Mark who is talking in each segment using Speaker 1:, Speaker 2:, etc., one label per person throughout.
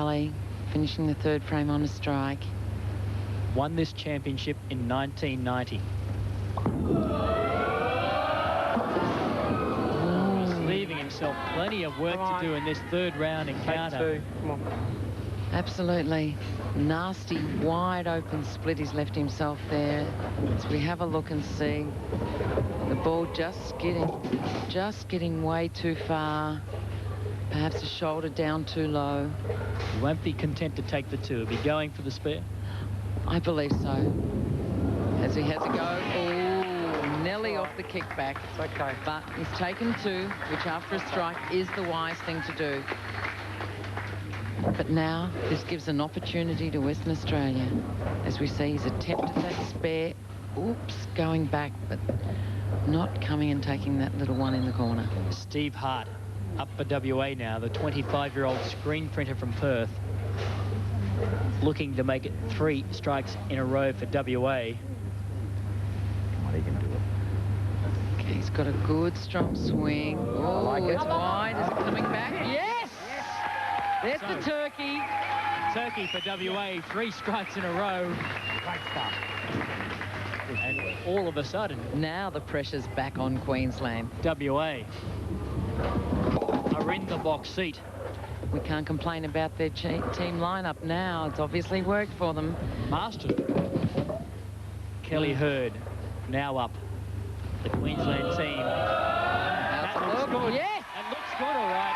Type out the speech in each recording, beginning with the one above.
Speaker 1: Kelly, finishing the third frame on a strike.
Speaker 2: Won this championship in 1990. He's leaving himself plenty of work to do in this third round encounter.
Speaker 3: Come on.
Speaker 1: Absolutely nasty, wide open split he's left himself there. As we have a look and see the ball just getting way too far. Perhaps a shoulder down too low.
Speaker 2: He won't be content to take the two. He'll be going for the spare.
Speaker 1: I believe so. As he has a go. Oh, nearly off the kickback.
Speaker 3: It's okay.
Speaker 1: But he's taken two, which after a strike is the wise thing to do. But now this gives an opportunity to Western Australia. As we see, he's attempted that spare. Oops, going back, but not coming and taking that little one in the corner.
Speaker 2: Steve Hart up for WA now, the 25-year-old screen printer from Perth, looking to make it 3 strikes in a row for WA.
Speaker 4: Come on, he can do it.
Speaker 1: Okay, he's got a good, strong swing. Oh,
Speaker 4: like it.
Speaker 1: it's wide. Is it coming back? Yes! There's
Speaker 2: So,
Speaker 1: the turkey.
Speaker 2: Turkey for WA, 3 strikes in a row.
Speaker 4: Great stuff.
Speaker 2: And all of a sudden,
Speaker 1: Now the pressure's back on Queensland.
Speaker 2: WA are in the box seat.
Speaker 1: We can't complain about their team lineup now. It's obviously worked for them.
Speaker 2: Mastered. Kelly Hurd now up. The Queensland team. That looks good.
Speaker 1: Yes!
Speaker 2: That looks good, all right.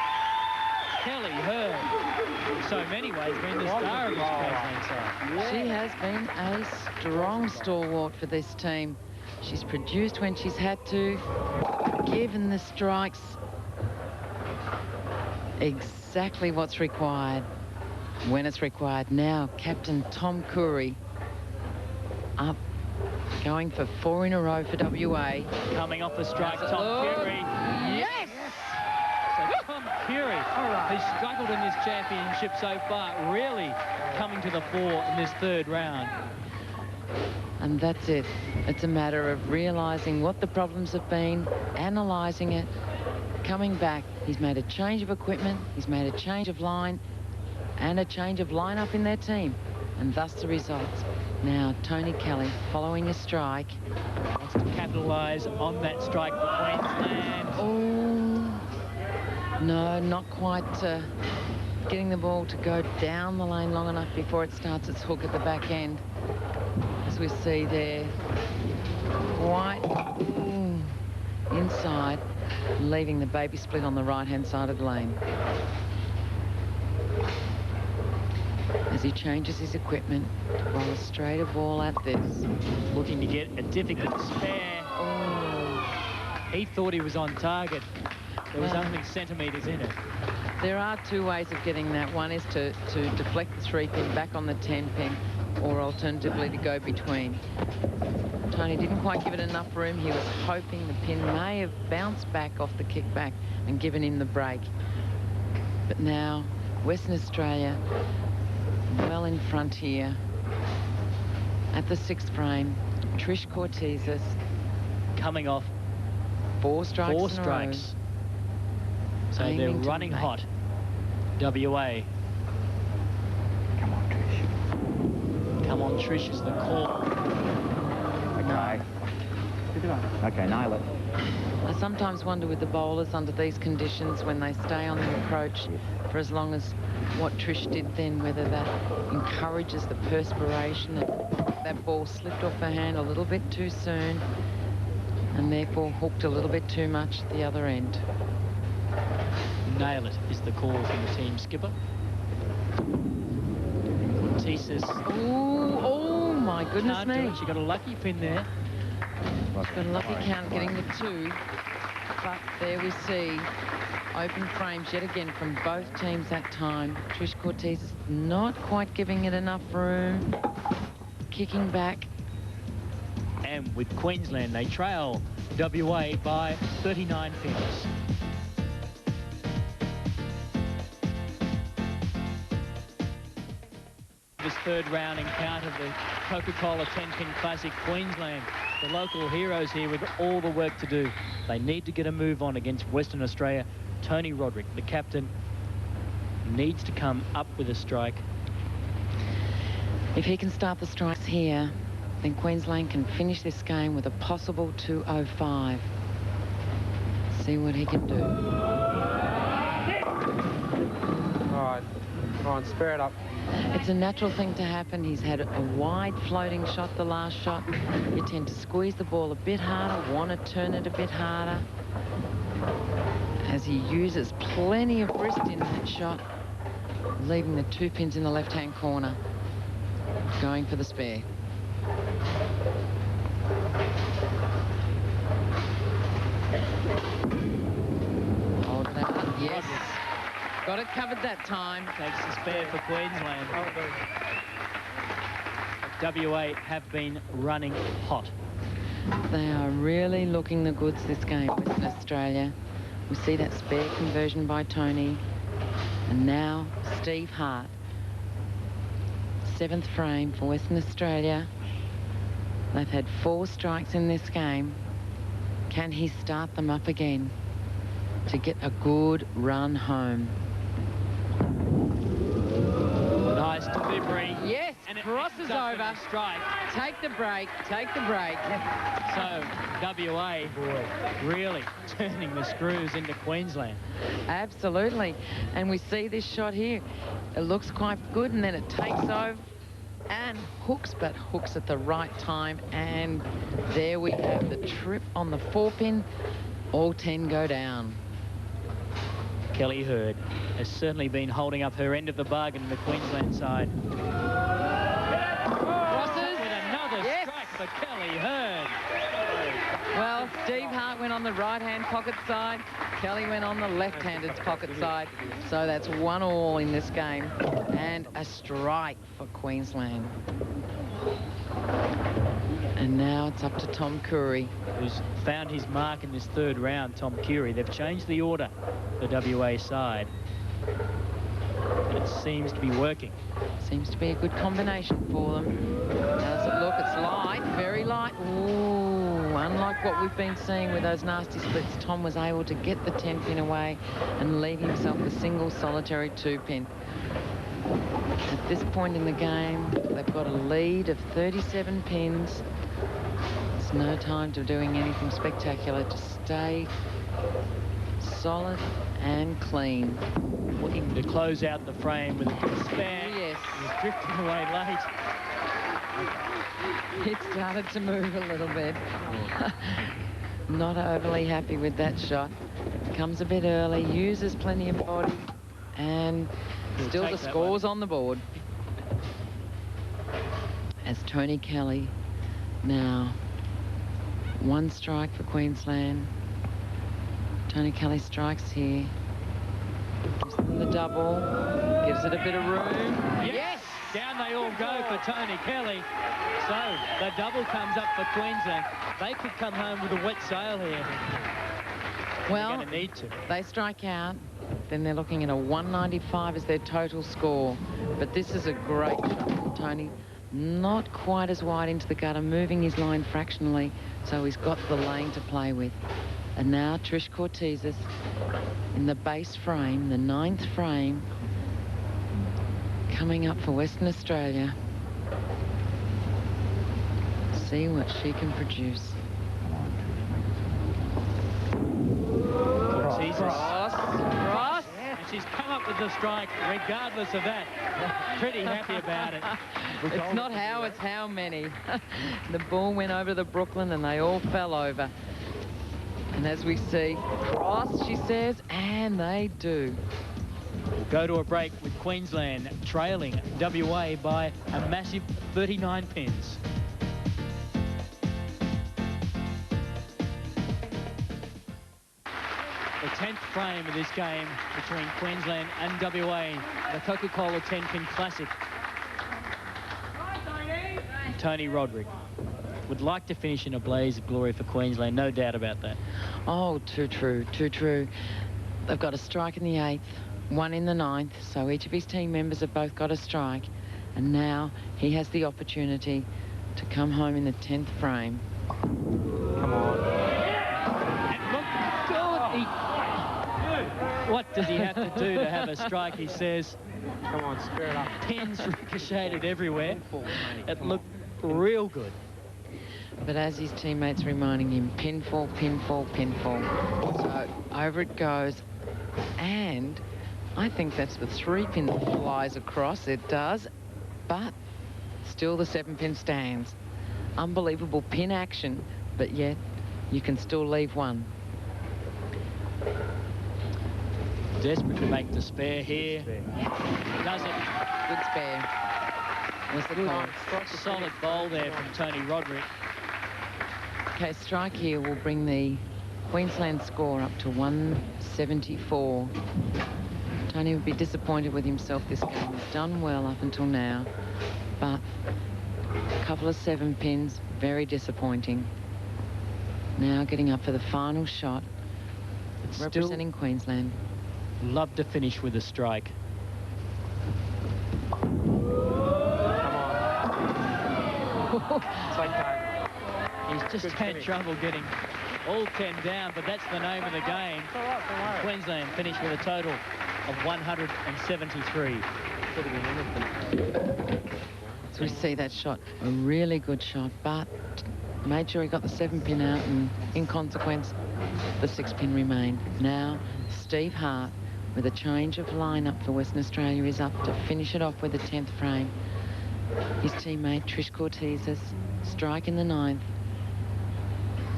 Speaker 2: Kelly Hurd, in so many ways, been the star of this Queensland side.
Speaker 1: She has been a strong stalwart for this team. She's produced when she's had to, given the strikes exactly what's required when it's required. Now, Captain Tom Curry up, going for 4 in a row for WA.
Speaker 2: Coming off the strike, Tom Curry.
Speaker 1: Yes!
Speaker 2: So Tom Curry, who's struggled in this championship so far, really coming to the fore in this third round.
Speaker 1: And that's it. It's a matter of realising what the problems have been, analysing it, coming back. He's made a change of equipment, he's made a change of line, and a change of lineup in their team. And thus the results. Now, Tony Kelly, following a strike.
Speaker 2: Wants to capitalise on that strike for Queensland.
Speaker 1: Oh, no, not quite getting the ball to go down the lane long enough before it starts its hook at the back end. As we see there, quite inside, leaving the baby split on the right-hand side of the lane. As he changes his equipment to bowl a straighter ball at this.
Speaker 2: Looking to get a difficult spare.
Speaker 1: Oh.
Speaker 2: He thought he was on target. There was only centimetres in it.
Speaker 1: There are 2 ways of getting that. One is to deflect the 3-pin back on the 10-pin, or alternatively to go between. Tony didn't quite give it enough room. He was hoping the pin may have bounced back off the kickback and given him the break. But now, Western Australia well in front here. At the 6th frame, Trish Cortezis.
Speaker 2: Coming off
Speaker 1: 4 strikes
Speaker 2: 4
Speaker 1: in a row.
Speaker 2: strikes. So
Speaker 1: Aiming
Speaker 2: they're
Speaker 1: to
Speaker 2: running
Speaker 1: make.
Speaker 2: hot. WA.
Speaker 4: Come on, Trish.
Speaker 2: Come on, Trish is the call.
Speaker 4: Okay. Okay, nail it.
Speaker 1: I sometimes wonder with the bowlers under these conditions when they stay on the approach for as long as what Trish did then, whether that encourages the perspiration. That ball slipped off her hand a little bit too soon and therefore hooked a little bit too much at the other end.
Speaker 2: Nail it is the call from the team skipper. Cortezis.
Speaker 1: Oh my goodness
Speaker 2: Can't do
Speaker 1: me.
Speaker 2: it. She got a lucky pin there.
Speaker 1: She's got a lucky count getting the 2. But there we see open frames yet again from both teams that time. Trish Cortez is not quite giving it enough room. Kicking back.
Speaker 2: And with Queensland, they trail WA by 39 pins. This third round encounter, the Coca Cola 10-pin Classic Queensland. The local heroes here with all the work to do. They need to get a move on against Western Australia. Tony Roderick, the captain, needs to come up with a strike.
Speaker 1: If he can start the strikes here, then Queensland can finish this game with a possible 205. See what he can do.
Speaker 3: All right, spare it up.
Speaker 1: It's a natural thing to happen. He's had a wide floating shot, the last shot. You tend to squeeze the ball a bit harder, want to turn it a bit harder, as he uses plenty of wrist in that shot, leaving the 2 pins in the left-hand corner, going for the spare. Hold that up. Yes. Got it covered that time.
Speaker 2: Takes the spare for Queensland. WA have been running hot.
Speaker 1: They are really looking the goods this game, Western Australia. We see that spare conversion by Tony. And now Steve Hart. 7th frame for Western Australia. They've had 4 strikes in this game. Can he start them up again to get a good run home?
Speaker 2: Nice delivery.
Speaker 1: Yes,
Speaker 2: and it
Speaker 1: crosses over.
Speaker 2: a strike.
Speaker 1: Take the break, take the break.
Speaker 2: So WA really turning the screws into Queensland.
Speaker 1: Absolutely. And we see this shot here. It looks quite good, and then it takes over and hooks, but hooks at the right time. And there we have the trip on the 4-pin. All 10 go down.
Speaker 2: Kelly Hurd has certainly been holding up her end of the bargain in the Queensland side.
Speaker 1: Crosses.
Speaker 2: With another strike for Kelly Hurd.
Speaker 1: Well, Steve Hart went on the right-hand pocket side. Kelly went on the left-handed pocket side. So that's 1-all in this game. And a strike for Queensland. And now it's up to Tom Curry,
Speaker 2: who's found his mark in this 3rd round, Tom Curry. They've changed the order for WA side. And it seems to be working.
Speaker 1: Seems to be a good combination for them. How does it look? It's light, very light. Ooh, unlike what we've been seeing with those nasty splits, Tom was able to get the 10-pin away and leave himself a single solitary 2-pin. At this point in the game, they've got a lead of 37 pins. It's no time to doing anything spectacular. Just stay solid and clean.
Speaker 2: Looking to close out the frame with a good spare.
Speaker 1: Yes.
Speaker 2: He's drifting away late.
Speaker 1: It started to move a little bit. Not overly happy with that shot. Comes a bit early, uses plenty of body, and still the score's on the board. As Tony Kelly now 1 strike for Queensland. Tony Kelly strikes here. Gives them the double. Gives it a bit of room.
Speaker 2: Yes! Down they all go for Tony Kelly. So the double comes up for Queensland. They could come home with a wet sail here.
Speaker 1: Well,
Speaker 2: they're going to need to.
Speaker 1: They strike out, then they're looking at a 195 as their total score. But this is a great shot from Tony. Not quite as wide into the gutter, moving his line fractionally, so he's got the lane to play with. And now Trish Cortezis in the base frame, the 9th frame, coming up for Western Australia. See what she can produce. Cross.
Speaker 2: And she's come up with the strike regardless of that. Pretty happy about it.
Speaker 1: It's not how, it's how many. The ball went over to the Brooklyn and they all fell over. And as we see, cross, she says, and they do.
Speaker 2: We'll go to a break with Queensland trailing WA by a massive 39 pins. The 10th frame of this game between Queensland and WA, the Coca Cola 10-pin Classic. Tony Roderick would like to finish in a blaze of glory for Queensland, no doubt about that.
Speaker 1: Oh, too true, too true. They've got a strike in the 8th, 1 in the 9th, so each of his team members have both got a strike. And now he has the opportunity to come home in the 10th frame. Come on.
Speaker 2: And look good. What What does he have to do to have a strike, he says.
Speaker 3: Come on, spirit up.
Speaker 2: Pins ricocheted everywhere. It looked real good.
Speaker 1: But as his teammates reminding him, pinfall, pinfall, pinfall. So over it goes. And I think that's the 3-pin that flies across. It does. But still the 7-pin stands. Unbelievable pin action. But yet you can still leave one.
Speaker 2: Desperate to make the spare here. Does it.
Speaker 1: Good spare. Was the call.
Speaker 2: Solid bowl there from Tony Roderick.
Speaker 1: Okay, strike here will bring the Queensland score up to 174. Tony would be disappointed with himself this game. He's done well up until now, but a couple of 7 pins, very disappointing. Now getting up for the final shot, representing Queensland.
Speaker 2: Love to finish with a strike.
Speaker 3: It's okay.
Speaker 2: He's just had trouble getting all 10 down, but that's the name of the game. Queensland finished with a total of 173.
Speaker 1: So we see that shot, a really good shot, but made sure he got the 7-pin out, and in consequence, the 6-pin remained. Now, Steve Hart, with a change of lineup for Western Australia, is up to finish it off with the 10th frame. His teammate, Trish Cortez's strike in the 9th.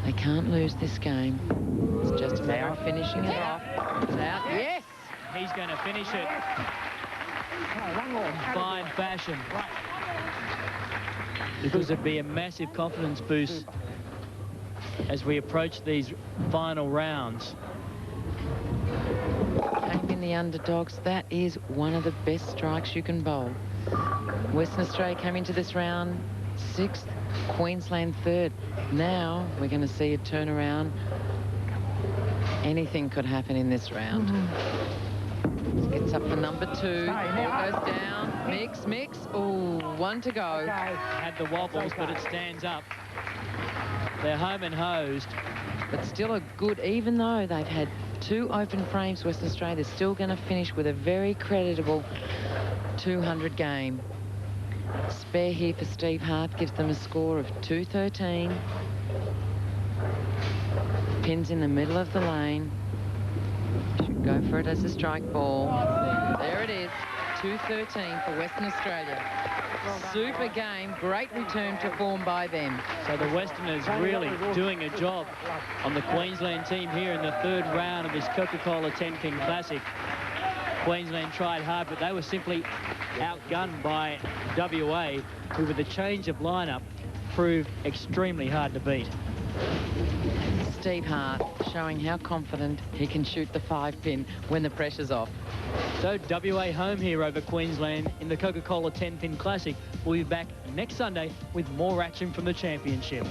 Speaker 1: They can't lose this game. It's just a matter of finishing it off. It's out. Yes!
Speaker 2: He's going to finish it in fine fashion. Because it'd be a massive confidence boost as we approach these final rounds.
Speaker 1: Came in the underdogs. That is one of the best strikes you can bowl. Western Australia came into this round 6th, Queensland 3rd. Now we're going to see a turnaround. Anything could happen in this round. Gets up for number 2. Ball goes down. Mix, mix. Oh, 1 to go.
Speaker 2: Had the wobbles, but it stands up. They're home and hosed.
Speaker 1: But still a good, even though they've had 2 open frames, Western Australia, they're still going to finish with a very creditable 200 game. Spare here for Steve Hart gives them a score of 213. Pins in the middle of the lane. Should go for it as a strike ball. There it is. 213 for Western Australia. Super game. Great return to form by them.
Speaker 2: So the Westerners really doing a job on the Queensland team here in the 3rd round of this Coca-Cola 10-Pin Classic. Queensland tried hard, but they were simply outgunned by WA, who with a change of lineup proved extremely hard to beat.
Speaker 1: Steve Hart showing how confident he can shoot the 5-pin when the pressure's off.
Speaker 2: So WA home here over Queensland in the Coca-Cola 10-Pin Classic. We'll be back next Sunday with more action from the championship.